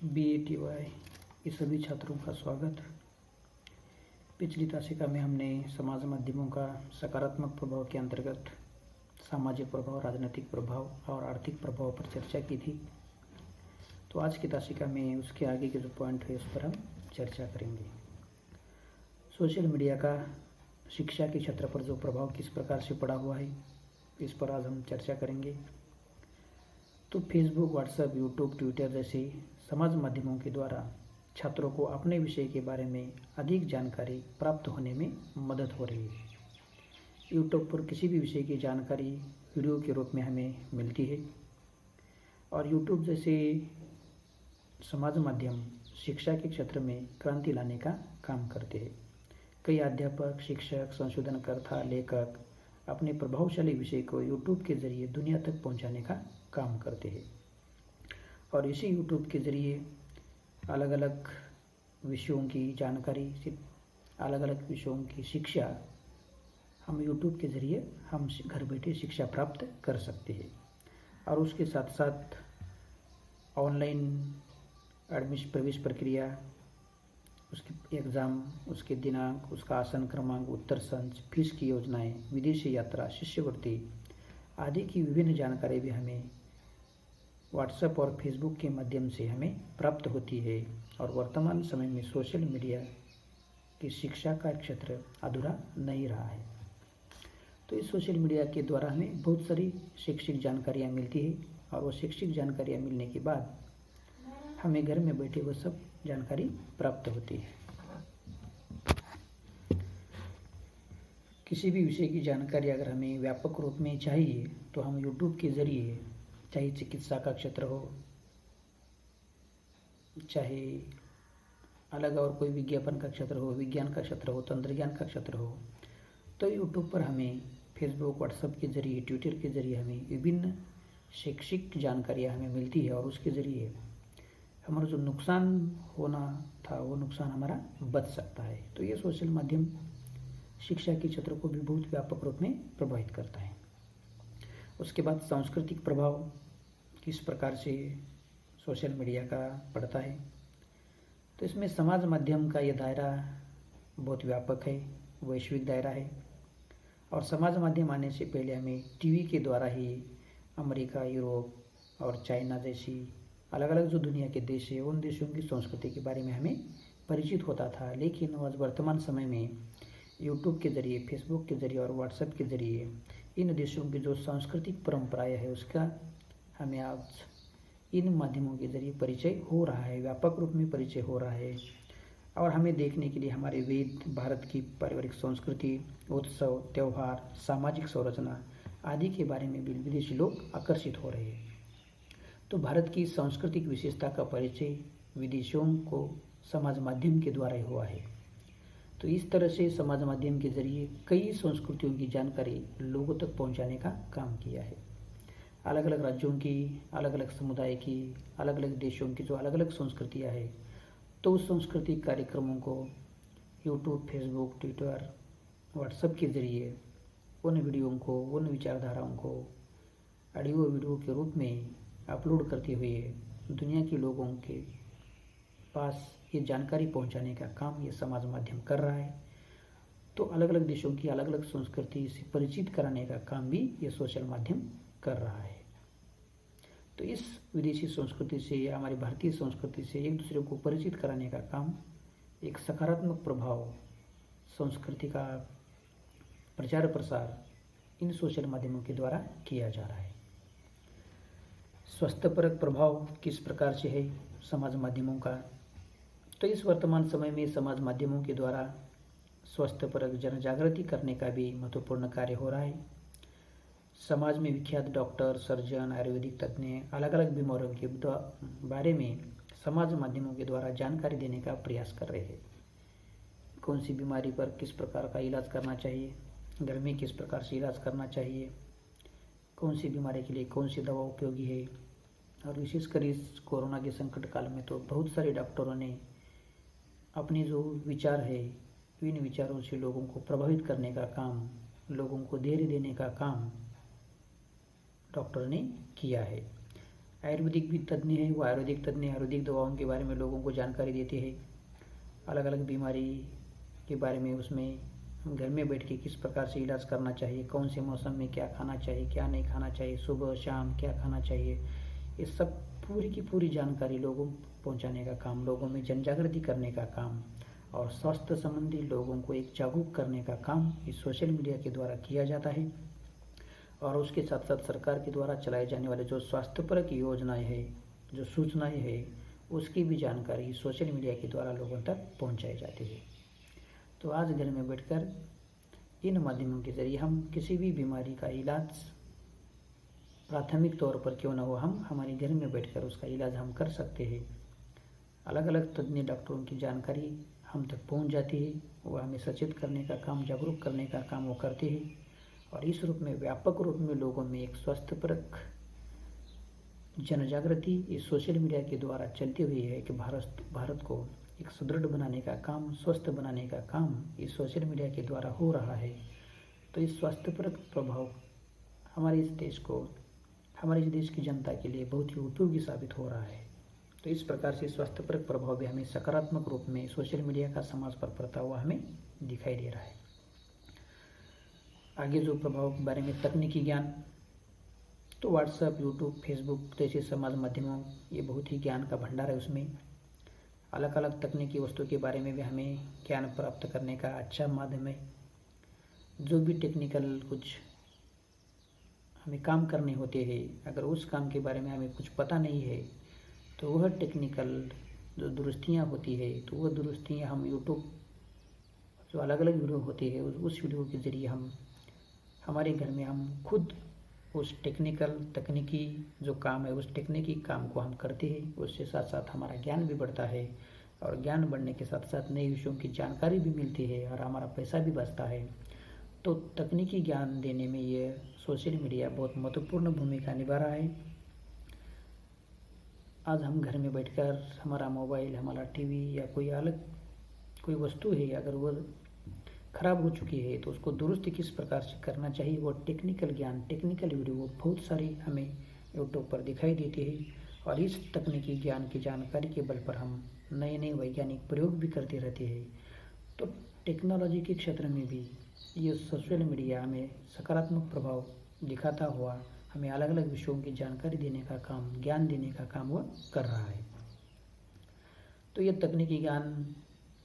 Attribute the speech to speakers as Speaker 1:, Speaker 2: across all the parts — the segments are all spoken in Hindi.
Speaker 1: BATY के सभी छात्रों का स्वागत। पिछली तासिका में हमने समाज माध्यमों का सकारात्मक प्रभाव के अंतर्गत सामाजिक प्रभाव, राजनीतिक प्रभाव और आर्थिक प्रभाव पर चर्चा की थी। तो आज की तासिका में उसके आगे के जो पॉइंट है उस पर हम चर्चा करेंगे। सोशल मीडिया का शिक्षा के क्षेत्र पर जो प्रभाव किस प्रकार से पड़ा हुआ है, इस पर आज हम चर्चा करेंगे। तो फेसबुक, व्हाट्सएप, यूट्यूब, ट्विटर जैसे समाज माध्यमों के द्वारा छात्रों को अपने विषय के बारे में अधिक जानकारी प्राप्त होने में मदद हो रही है। यूट्यूब पर किसी भी विषय की जानकारी वीडियो के रूप में हमें मिलती है और यूट्यूब जैसे समाज माध्यम शिक्षा के क्षेत्र में क्रांति लाने का काम करते हैं। कई अध्यापक, शिक्षक, संशोधनकर्ता, लेखक अपने प्रभावशाली विषय को यूट्यूब के जरिए दुनिया तक पहुंचाने का काम करते हैं और इसी यूट्यूब के जरिए अलग अलग विषयों की जानकारी, अलग अलग विषयों की शिक्षा हम यूट्यूब के जरिए हम घर बैठे शिक्षा प्राप्त कर सकते हैं। और उसके साथ साथ ऑनलाइन एडमिशन प्रवेश प्रक्रिया, उसकी एग्ज़ाम, उसके दिनांक, उसका आसन क्रमांक, उत्तर संच, फीस की योजनाएं, विदेशी यात्रा, शिष्यवृत्ति आदि की विभिन्न जानकारी भी हमें व्हाट्सएप और फेसबुक के माध्यम से हमें प्राप्त होती है। और वर्तमान समय में सोशल मीडिया की शिक्षा का क्षेत्र अधूरा नहीं रहा है। तो इस सोशल मीडिया के द्वारा हमें बहुत सारी शैक्षिक जानकारियाँ मिलती है और वो शैक्षिक जानकारियाँ मिलने के बाद हमें घर में बैठे वो सब जानकारी प्राप्त होती है। किसी भी विषय की जानकारी अगर हमें व्यापक रूप में चाहिए तो हम यूट्यूब के जरिए, चाहे चिकित्सा का क्षेत्र हो, चाहे अलग और कोई विज्ञापन का क्षेत्र हो, विज्ञान का क्षेत्र हो, तंत्रज्ञान का क्षेत्र हो, तो यूट्यूब पर हमें फेसबुक, व्हाट्सएप के जरिए, ट्विटर के जरिए हमें विभिन्न शैक्षिक जानकारियाँ हमें मिलती है और उसके ज़रिए हमारा जो नुकसान होना था वो नुकसान हमारा बच सकता है। तो ये सोशल माध्यम शिक्षा के क्षेत्र को भी बहुत व्यापक रूप में प्रभावित करता है। उसके बाद सांस्कृतिक प्रभाव किस प्रकार से सोशल मीडिया का पड़ता है, तो इसमें समाज माध्यम का ये दायरा बहुत व्यापक है, वैश्विक दायरा है। और समाज माध्यम आने से पहले हमें टीवी के द्वारा ही अमेरिका, यूरोप और चाइना जैसी अलग अलग जो दुनिया के देश है उन देशों की संस्कृति के बारे में हमें परिचित होता था। लेकिन आज वर्तमान समय में यूट्यूब के ज़रिए, फेसबुक के ज़रिए और व्हाट्सएप के ज़रिए इन देशों की जो सांस्कृतिक परंपराएं है उसका हमें आज इन माध्यमों के ज़रिए परिचय हो रहा है, व्यापक रूप में परिचय हो रहा है। और हमें देखने के लिए हमारे वेद, भारत की पारिवारिक संस्कृति, उत्सव, त्यौहार, सामाजिक संरचना आदि के बारे में भी विदेशी लोग आकर्षित हो रहे हैं। तो भारत की सांस्कृतिक विशेषता का परिचय विदेशियों को समाज माध्यम के द्वारा ही हुआ है। तो इस तरह से समाज माध्यम के जरिए कई संस्कृतियों की जानकारी लोगों तक पहुंचाने का काम किया है। अलग अलग राज्यों की, अलग अलग समुदाय की, अलग अलग देशों की जो अलग अलग संस्कृतियाँ हैं, तो उस सांस्कृतिक कार्यक्रमों को यूट्यूब, फेसबुक, ट्विटर, व्हाट्सएप के ज़रिए उन वीडियो को, उन विचारधाराओं को ऑडियो वीडियो के रूप में अपलोड करते हुए दुनिया के लोगों के पास ये जानकारी पहुंचाने का काम ये समाज माध्यम कर रहा है। तो अलग अलग देशों की अलग अलग संस्कृति से परिचित कराने का काम भी ये सोशल माध्यम कर रहा है। तो इस विदेशी संस्कृति से या हमारी भारतीय संस्कृति से एक दूसरे को परिचित कराने का काम, एक सकारात्मक प्रभाव, संस्कृति का प्रचार प्रसार इन सोशल माध्यमों के द्वारा किया जा रहा है। स्वास्थ्यपरक प्रभाव किस प्रकार से है समाज माध्यमों का, तो इस वर्तमान समय में समाज माध्यमों के द्वारा स्वास्थ्यपरक जन जागृति करने का भी महत्वपूर्ण कार्य हो रहा है। समाज में विख्यात डॉक्टर, सर्जन, आयुर्वेदिक तज्ञ अलग अलग बीमारियों के बारे में समाज माध्यमों के द्वारा जानकारी देने का प्रयास कर रहे हैं। कौन सी बीमारी पर किस प्रकार का इलाज करना चाहिए, घर में किस प्रकार से इलाज करना चाहिए, कौन सी बीमारी के लिए कौन सी दवा उपयोगी है। और विशेषकर इस कोरोना के संकट काल में तो बहुत सारे डॉक्टरों ने अपने जो विचार है इन विचारों से लोगों को प्रभावित करने का काम, लोगों को धैर्य देने का काम डॉक्टर ने किया है। आयुर्वेदिक भी तज्ञ है, वो आयुर्वेदिक तज्ञ आयुर्वेदिक दवाओं के बारे में लोगों को जानकारी देते हैं, अलग अलग बीमारी के बारे में। उसमें हम घर में बैठ के किस प्रकार से इलाज करना चाहिए, कौन से मौसम में क्या खाना चाहिए, क्या नहीं खाना चाहिए, सुबह शाम क्या खाना चाहिए, ये सब पूरी की पूरी जानकारी लोगों को पहुंचाने का काम, लोगों में जन जागृति करने का काम और स्वास्थ्य संबंधी लोगों को एक जागरूक करने का काम इस सोशल मीडिया के द्वारा किया जाता है। और उसके साथ साथ सरकार के द्वारा चलाए जाने वाले जो स्वास्थ्यपरक योजनाएं हैं, जो सूचनाएं हैं, उसकी भी जानकारी सोशल मीडिया के द्वारा लोगों तक पहुंचाई जाती है। तो आज घर में बैठकर इन माध्यमों के जरिए हम किसी भी बीमारी का इलाज प्राथमिक तौर पर क्यों न हो, हम हमारे घर में बैठकर उसका इलाज हम कर सकते हैं। अलग अलग तज्ञ डॉक्टरों की जानकारी हम तक पहुंच जाती है, वो हमें सचेत करने का काम, जागरूक करने का काम वो करते हैं। और इस रूप में व्यापक रूप में लोगों में एक स्वास्थ्यपरक जन जागृति इस सोशल मीडिया के द्वारा चलती हुई है कि भारत को एक सुदृढ़ बनाने का काम, स्वस्थ बनाने का काम इस सोशल मीडिया के द्वारा हो रहा है। तो इस स्वास्थ्यपरक प्रभाव हमारे इस देश की जनता के लिए बहुत ही उपयोगी साबित हो रहा है। तो इस प्रकार से स्वास्थ्यपरक प्रभाव भी हमें सकारात्मक रूप में सोशल मीडिया का समाज पर पड़ता हुआ हमें दिखाई दे रहा है। आगे जो प्रभाव के बारे में तकनीकी ज्ञान, तो व्हाट्सएप, यूट्यूब, फेसबुक जैसे समाज माध्यमों, ये बहुत ही ज्ञान का भंडार है। उसमें अलग अलग तकनीकी वस्तु के बारे में भी हमें ज्ञान प्राप्त करने का अच्छा माध्यम है। जो भी टेक्निकल कुछ हमें काम करने होते हैं, अगर उस काम के बारे में हमें कुछ पता नहीं है तो वह टेक्निकल जो दुरुस्तियाँ होती है, तो वह दुरुस्तियाँ हम यूट्यूब जो अलग अलग वीडियो होती है उस वीडियो के ज़रिए हम हमारे घर में हम खुद उस तकनीकी जो काम है, उस टेक्निकी काम को हम करते हैं। उससे साथ साथ हमारा ज्ञान भी बढ़ता है और ज्ञान बढ़ने के साथ साथ नए विषयों की जानकारी भी मिलती है और हमारा पैसा भी बचता है। तो तकनीकी ज्ञान देने में ये सोशल मीडिया बहुत महत्वपूर्ण भूमिका निभा रहा है। आज हम घर में बैठकर हमारा मोबाइल, हमारा टीवी या कोई वस्तु है, अगर वो खराब हो चुकी है तो उसको दुरुस्त किस प्रकार से करना चाहिए, वो टेक्निकल ज्ञान, टेक्निकल वीडियो बहुत सारी हमें यूट्यूब पर दिखाई देती है। और इस तकनीकी ज्ञान की जानकारी के बल पर हम नए नए वैज्ञानिक प्रयोग भी करते रहते हैं। तो टेक्नोलॉजी के क्षेत्र में भी ये सोशल मीडिया हमें सकारात्मक प्रभाव दिखाता हुआ हमें अलग अलग विषयों की जानकारी देने का काम, ज्ञान देने का काम वह कर रहा है। तो ये तकनीकी ज्ञान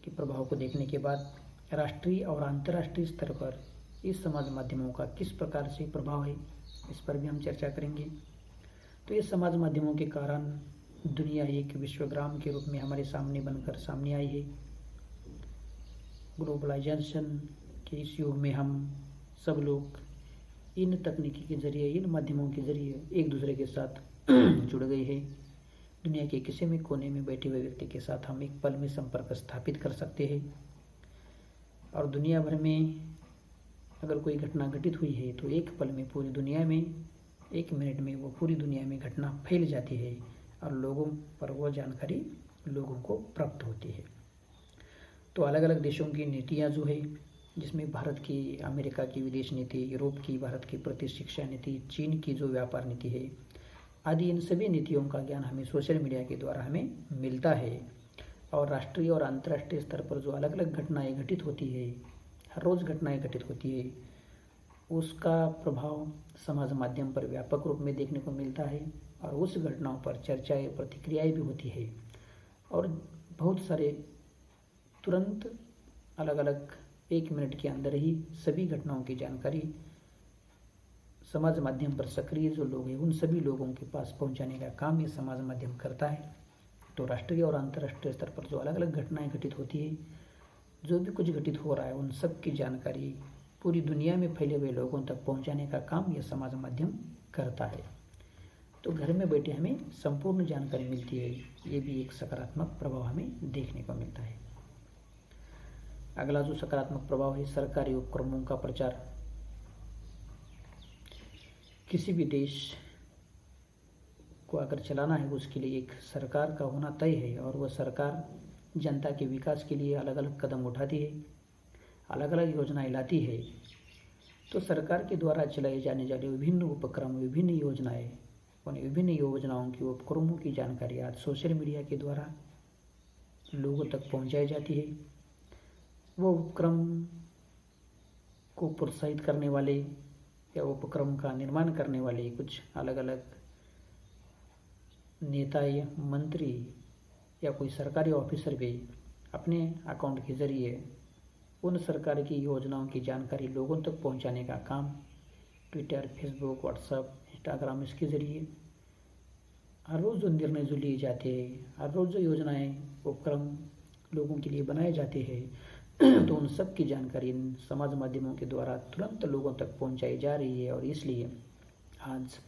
Speaker 1: के प्रभाव को देखने के बाद राष्ट्रीय और अंतर्राष्ट्रीय स्तर पर इस समाज माध्यमों का किस प्रकार से प्रभाव है, इस पर भी हम चर्चा करेंगे। तो ये समाज माध्यमों के कारण दुनिया एक विश्वग्राम के रूप में हमारे सामने आई है। ग्लोबलाइजेशन के इस युग में हम सब लोग इन तकनीकी के जरिए, इन माध्यमों के जरिए एक दूसरे के साथ जुड़ गए हैं। दुनिया के किसी भी कोने में बैठे हुए व्यक्ति के साथ हम एक पल में संपर्क स्थापित कर सकते हैं और दुनिया भर में अगर कोई घटना घटित हुई है तो एक पल में पूरी दुनिया में, एक मिनट में वो पूरी दुनिया में घटना फैल जाती है और लोगों पर वो जानकारी लोगों को प्राप्त होती है। तो अलग अलग देशों की नीतियाँ जो है, जिसमें भारत की, अमेरिका की विदेश नीति, यूरोप की भारत की प्रति शिक्षा नीति, चीन की जो व्यापार नीति है आदि, इन सभी नीतियों का ज्ञान हमें सोशल मीडिया के द्वारा हमें मिलता है। और राष्ट्रीय और अंतर्राष्ट्रीय स्तर पर जो अलग अलग घटनाएं घटित होती है, हर रोज़ घटनाएं घटित होती है, उसका प्रभाव समाज माध्यम पर व्यापक रूप में देखने को मिलता है और उस घटनाओं पर चर्चाएं, प्रतिक्रियाएं भी होती है और बहुत सारे तुरंत अलग अलग एक मिनट के अंदर ही सभी घटनाओं की जानकारी समाज माध्यम पर सक्रिय जो लोग हैं उन सभी लोगों के पास पहुंचाने का काम ये समाज माध्यम करता है। तो राष्ट्रीय और अंतर्राष्ट्रीय स्तर पर जो अलग अलग घटनाएं घटित होती है, जो भी कुछ घटित हो रहा है, उन सब की जानकारी पूरी दुनिया में फैले हुए लोगों तक पहुंचाने का काम यह समाज माध्यम करता है। तो घर में बैठे हमें संपूर्ण जानकारी मिलती है, ये भी एक सकारात्मक प्रभाव हमें देखने को मिलता है। अगला जो सकारात्मक प्रभाव है, सरकारी उपक्रमों का प्रचार। किसी भी देश को अगर चलाना है उसके लिए एक सरकार का होना तय है और वह सरकार जनता के विकास के लिए अलग अलग कदम उठाती है, अलग अलग योजनाएं लाती है। तो सरकार के द्वारा चलाए जाने वाले विभिन्न उपक्रम, विभिन्न योजनाएं उन विभिन्न योजनाओं की उपक्रमों की जानकारी आज सोशल मीडिया के द्वारा लोगों तक पहुंचाई जाती है। वो उपक्रम को प्रोत्साहित करने वाले या उपक्रम का निर्माण करने वाले कुछ अलग अलग नेता या मंत्री या कोई सरकारी ऑफिसर भी अपने अकाउंट के जरिए उन सरकार की योजनाओं की जानकारी लोगों तक पहुंचाने का काम ट्विटर, फेसबुक, व्हाट्सएप, इंस्टाग्राम इसके ज़रिए हर रोज़ जो निर्णय जो लिए जाते हैं, हर रोज़ जो योजनाएं उपक्रम लोगों के लिए बनाए जाते हैं तो उन सब की जानकारी इन समाज माध्यमों के द्वारा तुरंत लोगों तक पहुंचाई जा रही है। और इसलिए आज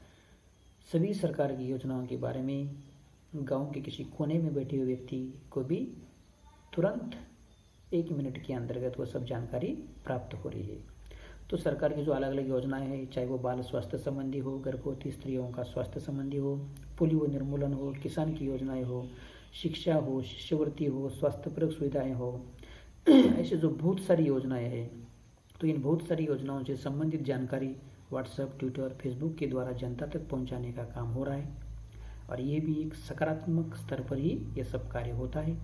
Speaker 1: सभी सरकार की योजनाओं के बारे में गांव के किसी कोने में बैठे हुए व्यक्ति को भी तुरंत 1 मिनट के अंतर्गत वो सब जानकारी प्राप्त हो रही है। तो सरकार की जो अलग अलग योजनाएं हैं, चाहे वो बाल स्वास्थ्य संबंधी हो, गर्भवती स्त्रियों का स्वास्थ्य संबंधी हो, पोलियो निर्मूलन हो, किसान की योजनाएं हो, शिक्षा हो, शिष्यवृत्ति हो, स्वास्थ्यप्रद सुविधाएं हो, ऐसे जो बहुत सारी योजनाएं हैं, तो इन बहुत सारी योजनाओं से संबंधित जानकारी व्हाट्सएप, ट्विटर, फेसबुक के द्वारा जनता तक पहुंचाने का काम हो रहा है। और ये भी एक सकारात्मक स्तर पर ही ये सब कार्य होता है,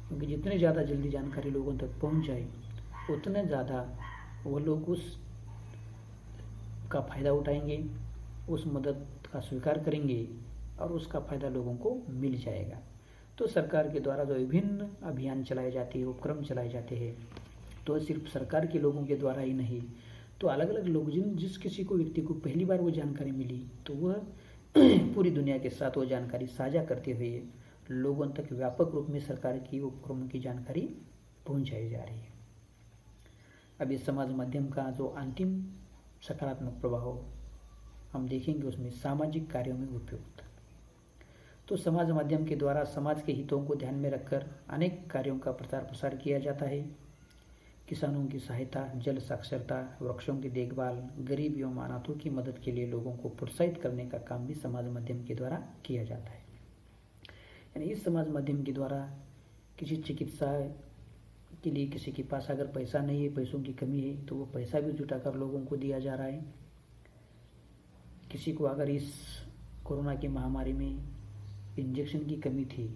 Speaker 1: क्योंकि जितने ज़्यादा जल्दी जानकारी लोगों तक पहुंच जाए उतने ज़्यादा वो लोग उस का फ़ायदा उठाएंगे, उस मदद का स्वीकार करेंगे और उसका फ़ायदा लोगों को मिल जाएगा। तो सरकार के द्वारा जो विभिन्न अभियान चलाए जाते हैं, उपक्रम चलाए जाते हैं, तो सिर्फ सरकार के लोगों के द्वारा ही नहीं, तो अलग अलग लोग जिस किसी को व्यक्ति को पहली बार वो जानकारी मिली तो वह पूरी दुनिया के साथ वो जानकारी साझा करते हुए लोगों तक व्यापक रूप में सरकार की उपक्रमों की जानकारी पहुंचाई जा रही है। अब इस समाज माध्यम का जो अंतिम सकारात्मक प्रभाव हम देखेंगे उसमें सामाजिक कार्यों में उपयुक्त। तो समाज माध्यम के द्वारा समाज के हितों को ध्यान में रखकर अनेक कार्यों का प्रचार प्रसार किया जाता है। किसानों की सहायता, जल साक्षरता, वृक्षों की देखभाल, गरीब एवं अनाथों की मदद के लिए लोगों को प्रोत्साहित करने का काम भी समाज माध्यम के द्वारा किया जाता है। यानी इस समाज माध्यम के द्वारा किसी चिकित्सा के लिए किसी के पास अगर पैसा नहीं है, पैसों की कमी है, तो वो पैसा भी जुटाकर लोगों को दिया जा रहा है। किसी को अगर इस कोरोना की महामारी में इंजेक्शन की कमी थी,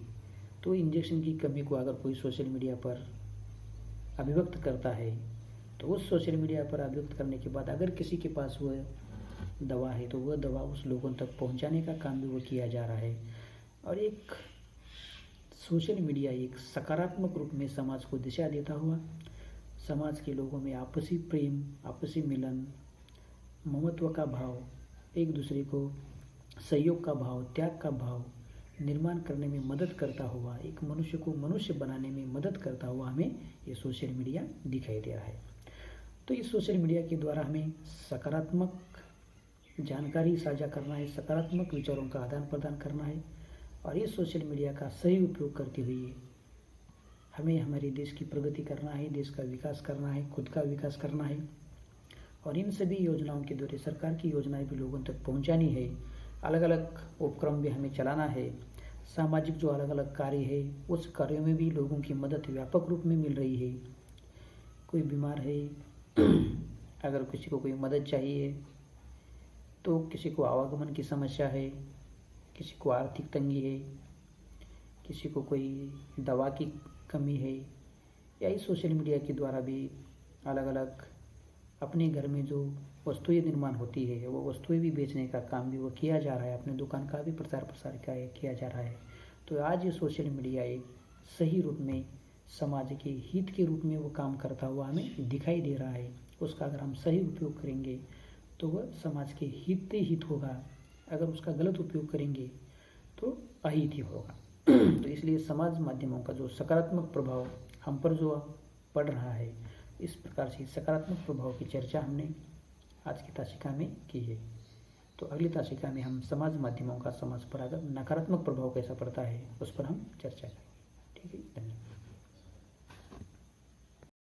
Speaker 1: तो इंजेक्शन की कमी को अगर कोई सोशल मीडिया पर अभिव्यक्त करता है, तो उस सोशल मीडिया पर अभिव्यक्त करने के बाद अगर किसी के पास वह दवा है तो वह दवा उस लोगों तक पहुंचाने का काम भी वो किया जा रहा है। और एक सोशल मीडिया एक सकारात्मक रूप में समाज को दिशा देता हुआ समाज के लोगों में आपसी प्रेम, आपसी मिलन, ममत्व का भाव, एक दूसरे को सहयोग का भाव, त्याग का भाव निर्माण करने में मदद करता हुआ, एक मनुष्य को मनुष्य बनाने में मदद करता हुआ हमें ये सोशल मीडिया दिखाई दे रहा है। तो इस सोशल मीडिया के द्वारा हमें सकारात्मक जानकारी साझा करना है, सकारात्मक विचारों का आदान प्रदान करना है और इस सोशल मीडिया का सही उपयोग करते हुए हमें हमारे देश की प्रगति करना है, देश का विकास करना है, खुद का विकास करना है। और इन सभी योजनाओं के द्वारा सरकार की योजनाएं भी लोगों तक पहुंचानी है, अलग अलग उपक्रम भी हमें चलाना है। सामाजिक जो अलग अलग कार्य है उस कार्यों में भी लोगों की मदद व्यापक रूप में मिल रही है। कोई बीमार है, अगर किसी को कोई मदद चाहिए, तो किसी को आवागमन की समस्या है, किसी को आर्थिक तंगी है, किसी को कोई दवा की कमी है, या इस सोशल मीडिया के द्वारा भी अलग अलग अपने घर में जो वस्तुएं निर्माण होती है वो वस्तुएं भी बेचने का काम भी वो किया जा रहा है, अपने दुकान का भी प्रचार प्रसार किया जा रहा है। तो आज ये सोशल मीडिया एक सही रूप में समाज के हित के रूप में वो काम करता हुआ हमें दिखाई दे रहा है। उसका अगर हम सही उपयोग करेंगे तो वह समाज के हित ही हित होगा, अगर उसका गलत उपयोग करेंगे तो अहित ही होगा। तो इसलिए समाज माध्यमों का जो सकारात्मक प्रभाव हम पर जो पड़ रहा है, इस प्रकार से सकारात्मक प्रभाव की चर्चा हमने आज की ताशिका में की है। तो अगली ताशिका में हम समाज माध्यमों का समाज पर अगर नकारात्मक प्रभाव कैसा पड़ता है उस पर हम चर्चा करेंगे। ठीक है, धन्यवाद।